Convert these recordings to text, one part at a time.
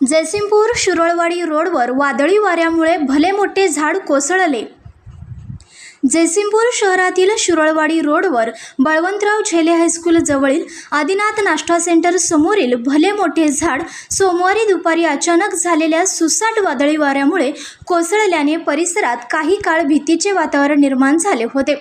जयसिंगपूर शिरोळवाडी रोडवर वादळी वाऱ्यामुळे भले मोठे झाड कोसळले। जयसिंगपूर शहरातील शिरोळवाडी रोडवर बळवंतराव झेले हायस्कूल जवळील आदिनाथ नाश्ता सेंटर समोरील भले मोठे झाड सोमवारी दुपारी अचानक झालेल्या सुसाट वादळी वाऱ्यामुळे कोसळल्याने परिसरात काही काळ भीतीचे वातावरण निर्माण झाले होते।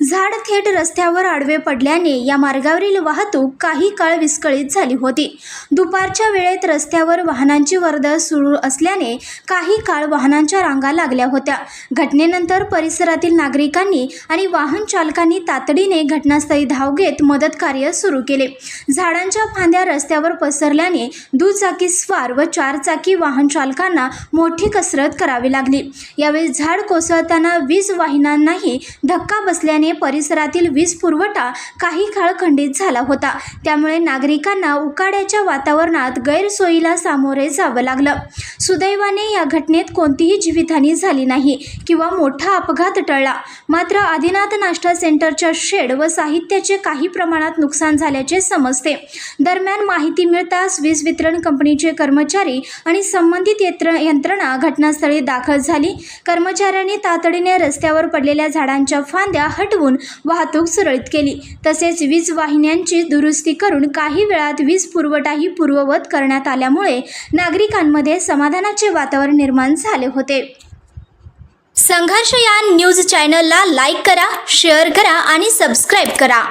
झाड थेट रस्त्यावर आडवे पडल्याने या मार्गावरील वाहतूक काही काळ विस्कळीत झाली होती। दुपारच्या वेळेत रस्त्यावर वाहनांची वर्दळ सुरू असल्याने काही काळ वाहनांच्या रांगा लागल्या होत्या। घटनेनंतर परिसरातील नागरिकांनी आणि वाहन चालकांनी तातडीने घटनास्थळी धाव घेत मदत कार्य सुरू केले। झाडांच्या फांद्या रस्त्यावर पसरल्याने दुचाकी स्वार व चारचाकी वाहन चालकांना मोठी कसरत करावी लागली। यावेळी झाड कोसळताना वीज वाहिन्यांनाही धक्का बसल्याने परिसरातील वीज पुरवठा काही काळ खंडित झाला होता। त्यामुळे नागरिकांना उकाड्याच्या वातावरणात गैरसोयीला सामोरे जावं लागलं। सुदैवाने या घटनेत कोणतीही जीवितहानी झाली नाही किंवा मोठा अपघात टळला। मात्र आदिनाथ नाश्ता सेंटरच्या शेड व साहित्याचे काही प्रमाणात नुकसान झाल्याचे समजते। दरम्यान माहिती मिळताच वीज वितरण कंपनीचे कर्मचारी आणि संबंधित यंत्रणा घटनास्थळी दाखल झाली। कर्मचाऱ्यांनी तातडीने रस्त्यावर पडलेल्या झाडांच्या फांद्या हटवून वाहतूक सुरळीत केली। तसेच वीज वाहिन्यांची दुरुस्ती करून काही वेळात वीज पुरवठाही पूर्ववत करण्यात आल्यामुळे नागरिकांमध्ये समाधानाचे वातावरण निर्माण झाले होते। संघर्ष या न्यूज चॅनलला लाईक करा, शेअर करा आणि सबस्क्राईब करा।